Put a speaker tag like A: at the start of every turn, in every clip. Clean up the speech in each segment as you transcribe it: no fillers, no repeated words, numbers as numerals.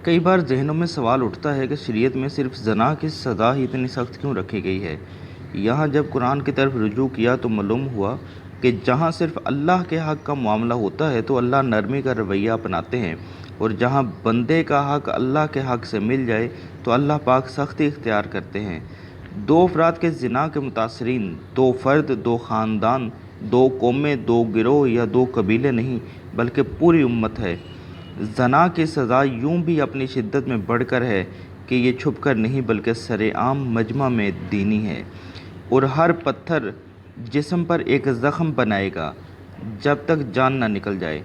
A: कई बार ज़हनों में सवाल उठता है कि शरीयत में सिर्फ ज़ना की सज़ा ही इतनी सख्त क्यों रखी गई है। यहाँ जब कुरान की तरफ रुजू किया तो मालूम हुआ कि जहाँ सिर्फ अल्लाह के हक़ का मामला होता है तो अल्लाह नरमी का रवैया अपनाते हैं, और जहाँ बंदे का हक़ अल्लाह के हक़ से मिल जाए तो अल्लाह पाक सख्ती इख्तियार करते हैं। दो अफराद के ज़िना के मुतासरीन दो फ़र्द, दो ख़ानदान, दो कौमें, दो गिरोह या दो कबीले नहीं बल्कि पूरी उम्मत है। ज़ना की सज़ा यूं भी अपनी शिद्दत में बढ़कर है कि ये छुप कर नहीं बल्कि सरेआम मजमा में दीनी है, और हर पत्थर जिस्म पर एक ज़ख़म बनाएगा जब तक जान ना निकल जाए।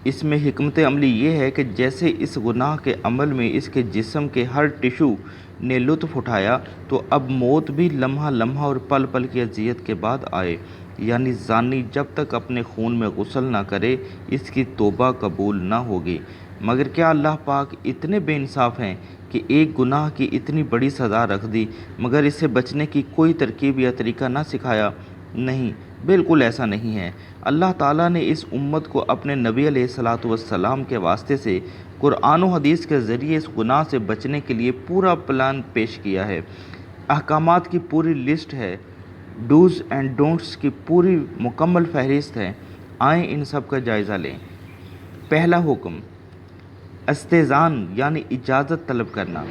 A: इसमें हिकमत अमली ये है कि जैसे इस गुनाह के अमल में इसके जिस्म के हर टिशू ने लुत्फ़ उठाया, तो अब मौत भी लम्हा लम्हा और पल पल की अजियत के बाद आए। यानी ज़ानी जब तक अपने खून में गुस्ल ना करे इसकी तौबा कबूल ना होगी। मगर क्या अल्लाह पाक इतने बेइंसाफ़ हैं कि एक गुनाह की इतनी बड़ी सज़ा रख दी मगर इससे बचने की कोई तरकीब या तरीका ना सिखाया? नहीं, बिल्कुल ऐसा नहीं है। अल्लाह ताला ने इस उम्मत को अपने नबी अलैहिस्सलातु वस्सलाम के वास्ते से कुरान व हदीस के ज़रिए इस गुनाह से बचने के लिए पूरा प्लान पेश किया है। अहकामात की पूरी लिस्ट है, डूज़ एंड डोंट्स की पूरी मुकम्मल फहरिस्त है। आएँ इन सब का जायज़ा लें। पहला हुक्म, इस्तेज़ान यानी इजाज़त तलब करना।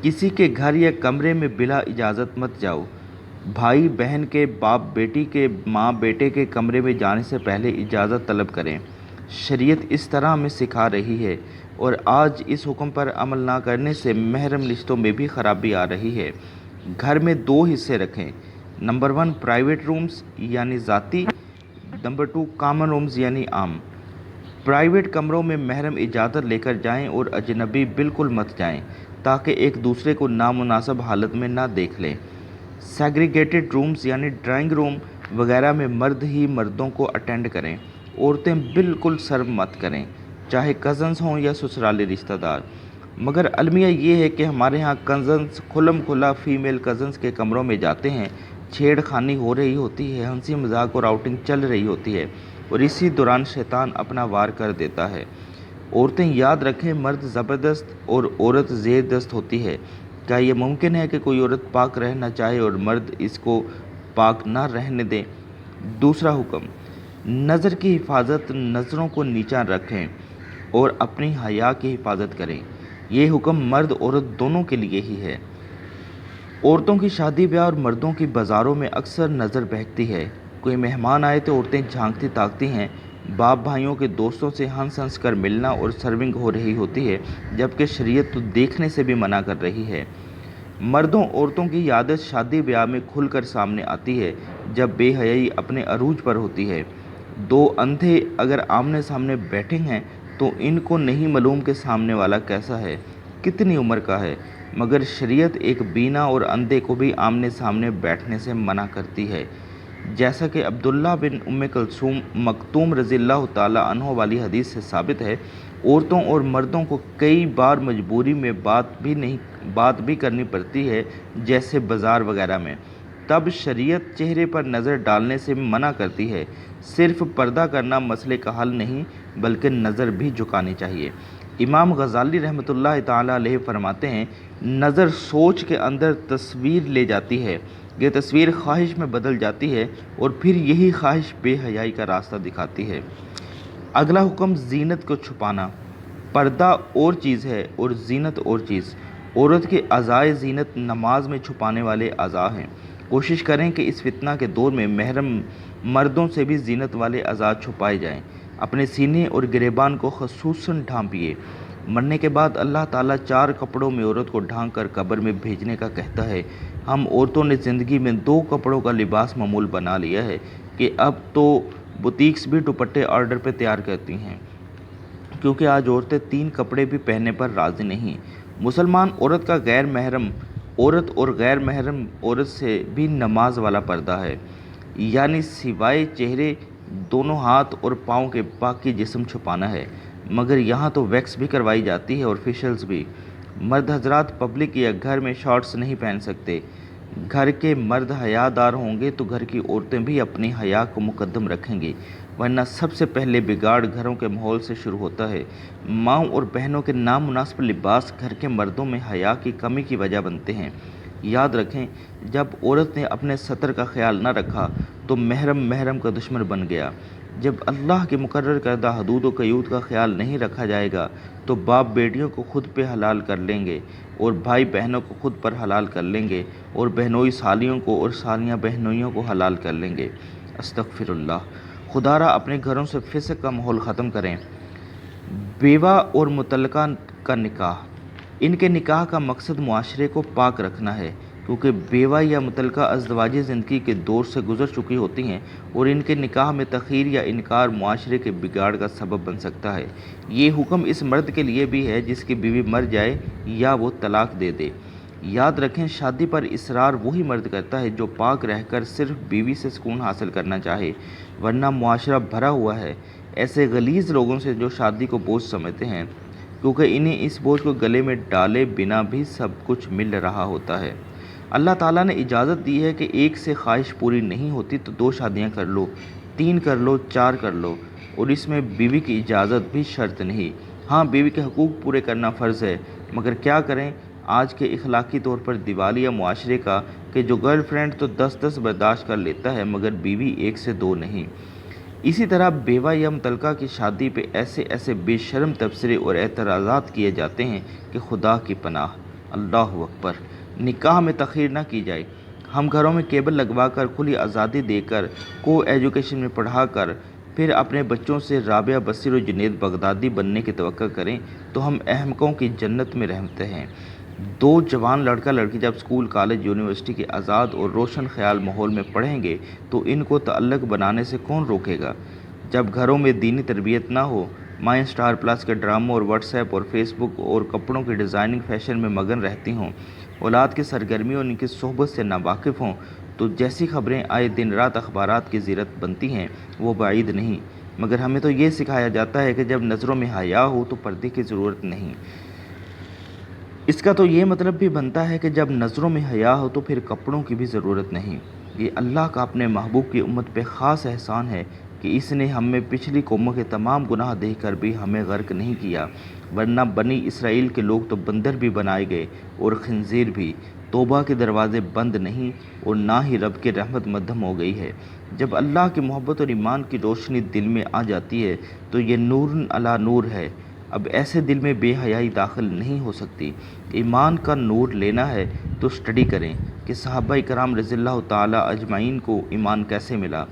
A: किसी के घर या कमरे में बिला इजाज़त मत जाओ। भाई बहन के, बाप बेटी के, माँ बेटे के कमरे में जाने से पहले इजाज़त तलब करें। शरीयत इस तरह हमें सिखा रही है, और आज इस हुक्म पर अमल ना करने से महरम रिश्तों में भी ख़राबी आ रही है। घर में दो हिस्से रखें। नंबर 1 प्राइवेट रूम्स यानी ज़ाती, नंबर 2 कॉमन रूम्स यानी आम। प्राइवेट कमरों में महरम इजाज़त लेकर जाएं और अजनबी बिल्कुल मत जाएं, ताकि एक दूसरे को नामुनासिब हालत में ना देख लें। सेग्रीगेटेड रूम्स यानी ड्राइंग रूम वगैरह में मर्द ही मर्दों को अटेंड करें। औरतें बिल्कुल सर्व मत करें, चाहे कज़न्स हों या ससुराली रिश्तेदार। मगर अलमिया ये है कि हमारे यहाँ कज़न्स खुलम खुला फ़ीमेल कज़न्स के कमरों में जाते हैं, छेड़खानी हो रही होती है, हंसी मजाक और आउटिंग चल रही होती है, और इसी दौरान शैतान अपना वार कर देता है। औरतें याद रखें, मर्द ज़बरदस्त और औरत ज़ेर दस्त होती है। क्या ये मुमकिन है कि कोई औरत पाक रहना चाहे और मर्द इसको पाक ना रहने दें? दूसरा हुक्म, नज़र की हिफाजत। नज़रों को नीचा रखें और अपनी हया की हिफाजत करें। ये हुक्म मर्द औरत दोनों के लिए ही है। औरतों की शादी ब्याह और मर्दों की बाज़ारों में अक्सर नज़र बहकती है। कोई मेहमान आए तो औरतें झांकती ताकती हैं। बाप भाइयों के दोस्तों से हंस हंस कर मिलना और सर्विंग हो रही होती है, जबकि शरीयत तो देखने से भी मना कर रही है। मर्दों औरतों की आदत शादी ब्याह में खुलकर सामने आती है, जब बेहयाई अपने अरूज पर होती है। दो अंधे अगर आमने सामने बैठे हैं तो इनको नहीं मालूम कि सामने वाला कैसा है, कितनी उम्र का है, मगर शरीयत एक बीना और अंधे को भी आमने सामने बैठने से मना करती है। जैसा कि अब्दुल्ला बिन उम्मे कुलसूम मखतूम रज़ियल्लाहु ताला अन्हो वाली हदीस से साबित है, औरतों और मर्दों को कई बार मजबूरी में बात भी करनी पड़ती है, जैसे बाज़ार वगैरह में। तब शरीयत चेहरे पर नज़र डालने से मना करती है। सिर्फ पर्दा करना मसले का हल नहीं, बल्कि नज़र भी झुकानी चाहिए। इमाम गज़ाली रहमतुल्लाह ताला अलैहि फरमाते हैं, नज़र सोच के अंदर तस्वीर ले जाती है, ये तस्वीर ख्वाहिश में बदल जाती है, और फिर यही ख्वाहिश बेहयाई का रास्ता दिखाती है। अगला हुक्म, ज़ीनत को छुपाना। पर्दा और चीज़ है और ज़ीनत और चीज़। औरत के अज़ाए ज़ीनत नमाज में छुपाने वाले अज़ा हैं। कोशिश करें कि इस फितना के दौर में महरम मर्दों से भी ज़ीनत वाले अज़ा छुपाए जाएं। अपने सीने और गिरेबान को ख़ुसूसन ढांपिए। मरने के बाद अल्लाह ताला 4 कपड़ों में औरत को ढांक कर कब्र में भेजने का कहता है। हम औरतों ने ज़िंदगी में 2 कपड़ों का लिबास मामूल बना लिया है कि अब तो बुटीक्स भी दुपट्टे ऑर्डर पर तैयार करती हैं, क्योंकि आज औरतें 3 कपड़े भी पहनने पर राज़ी नहीं। मुसलमान औरत का गैर महरम औरत और गैर महरम औरत से भी नमाज वाला पर्दा है, यानी सिवाय चेहरे, दोनों हाथ और पाँव के बाकी जिस्म छुपाना है। मगर यहाँ तो वैक्स भी करवाई जाती है और फेशियल्स भी। मर्द हजरात पब्लिक या घर में शॉर्ट्स नहीं पहन सकते। घर के मर्द हयादार होंगे तो घर की औरतें भी अपनी हया को मुकद्दम रखेंगी। ورنہ سب سے پہلے بگاڑ گھروں کے ماحول سے شروع ہوتا ہے۔ ماؤں اور بہنوں کے نامناسب لباس گھر کے مردوں میں حیا کی کمی کی وجہ بنتے ہیں۔ یاد رکھیں، جب عورت نے اپنے سطر کا خیال نہ رکھا تو محرم کا دشمن بن گیا۔ جب اللہ کے مقرر کردہ حدود و قیود کا خیال نہیں رکھا جائے گا تو باپ بیٹیوں کو خود پہ حلال کر لیں گے اور بھائی بہنوں کو خود پر حلال کر لیں گے اور بہنوئی سالیوں کو اور سالیاں بہنوئیوں کو حلال کر لیں گے۔ استغفر اللہ۔ خدا را اپنے گھروں سے فسق کا ماحول ختم کریں۔ بیوہ اور مطلقہ کا نکاح، ان کے نکاح کا مقصد معاشرے کو پاک رکھنا ہے، کیونکہ بیوہ یا مطلقہ ازدواجی زندگی کے دور سے گزر چکی ہوتی ہیں اور ان کے نکاح میں تاخیر یا انکار معاشرے کے بگاڑ کا سبب بن سکتا ہے۔ یہ حکم اس مرد کے لیے بھی ہے جس کی بیوی مر جائے یا وہ طلاق دے دے۔ یاد رکھیں، شادی پر اصرار وہی مرد کرتا ہے جو پاک رہ کر صرف بیوی سے سکون حاصل کرنا چاہے، ورنہ معاشرہ بھرا ہوا ہے ایسے غلیظ لوگوں سے جو شادی کو بوجھ سمجھتے ہیں، کیونکہ انہیں اس بوجھ کو گلے میں ڈالے بنا بھی سب کچھ مل رہا ہوتا ہے۔ اللہ تعالیٰ نے اجازت دی ہے کہ ایک سے خواہش پوری نہیں ہوتی تو 2 شادیاں کر لو، 3 کر لو، 4 کر لو، اور اس میں بیوی کی اجازت بھی شرط نہیں۔ ہاں، بیوی کے حقوق پورے کرنا فرض ہے، مگر کیا کریں آج کے اخلاقی طور پر دیوالیہ معاشرے کا کہ جو گرل فرینڈ تو 10 برداشت کر لیتا ہے مگر بیوی 1 سے 2 نہیں۔ اسی طرح بیوہ یا مطلقہ کی شادی پہ ایسے بے شرم تبصرے اور اعتراضات کیے جاتے ہیں کہ خدا کی پناہ۔ اللہ اکبر۔ نکاح میں تاخیر نہ کی جائے۔ ہم گھروں میں کیبل لگوا کر، کھلی آزادی دے کر، کو ایجوکیشن میں پڑھا کر، پھر اپنے بچوں سے رابعہ بصیر و جنید بغدادی بننے کی توقع کریں تو ہم احمقوں کی جنت میں رہتے ہیں۔ 2 جوان لڑکا لڑکی جب اسکول، کالج، یونیورسٹی کے آزاد اور روشن خیال ماحول میں پڑھیں گے تو ان کو تعلق بنانے سے کون روکے گا؟ جب گھروں میں دینی تربیت نہ ہو، مائیں اسٹار پلس کے ڈراموں اور واٹس ایپ اور فیس بک اور کپڑوں کی ڈیزائننگ فیشن میں مگن رہتی ہوں، اولاد کی سرگرمیوں اور ان کی صحبت سے ناواقف ہوں، تو جیسی خبریں آئے دن رات اخبارات کی زیرت بنتی ہیں وہ بعید نہیں۔ مگر ہمیں تو یہ سکھایا جاتا ہے کہ جب نظروں میں حیا ہو تو پردے کی ضرورت نہیں۔ اس کا تو یہ مطلب بھی بنتا ہے کہ جب نظروں میں حیا ہو تو پھر کپڑوں کی بھی ضرورت نہیں۔ یہ اللہ کا اپنے محبوب کی امت پہ خاص احسان ہے کہ اس نے ہم میں پچھلی قوموں کے تمام گناہ دیکھ کر بھی ہمیں غرق نہیں کیا، ورنہ بنی اسرائیل کے لوگ تو بندر بھی بنائے گئے اور خنزیر بھی۔ توبہ کے دروازے بند نہیں اور نہ ہی رب کی رحمت مدھم ہو گئی ہے۔ جب اللہ کی محبت اور ایمان کی روشنی دل میں آ جاتی ہے تو یہ نور علی نور ہے۔ اب ایسے دل میں بے حیائی داخل نہیں ہو سکتی۔ ایمان کا نور لینا ہے تو اسٹڈی کریں کہ صحابہ کرام رضی اللہ تعالیٰ اجمعین کو ایمان کیسے ملا۔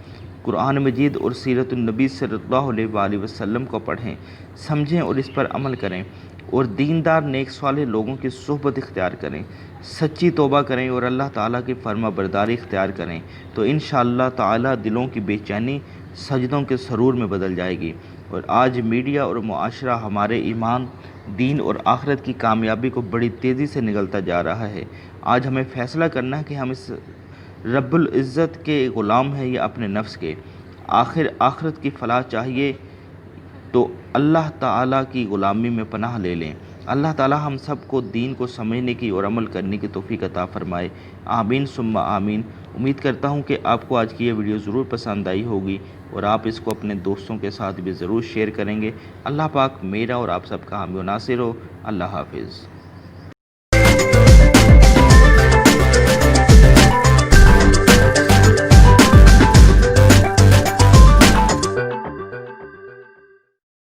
A: قرآن مجید اور سیرت النبی صلی اللہ علیہ وآلہ وسلم کو پڑھیں، سمجھیں اور اس پر عمل کریں، اور دیندار نیک صالح لوگوں کی صحبت اختیار کریں، سچی توبہ کریں اور اللہ تعالیٰ کی فرما برداری اختیار کریں تو انشاءاللہ تعالیٰ دلوں کی بے چینی سجدوں کے سرور میں بدل جائے گی۔ اور آج میڈیا اور معاشرہ ہمارے ایمان، دین اور آخرت کی کامیابی کو بڑی تیزی سے نگلتا جا رہا ہے۔ آج ہمیں فیصلہ کرنا ہے کہ ہم اس رب العزت کے غلام ہیں یا اپنے نفس کے۔ آخرت کی فلاح چاہیے تو اللہ تعالیٰ کی غلامی میں پناہ لے لیں۔ اللہ تعالیٰ ہم سب کو دین کو سمجھنے کی اور عمل کرنے کی توفیق عطا فرمائے۔ آمین ثم آمین۔ امید کرتا ہوں کہ آپ کو آج کی یہ ویڈیو ضرور پسند آئی ہوگی اور آپ اس کو اپنے دوستوں کے ساتھ بھی ضرور شیئر کریں گے۔ اللہ پاک میرا اور آپ سب کا حامی و ناصر ہو۔ اللہ حافظ۔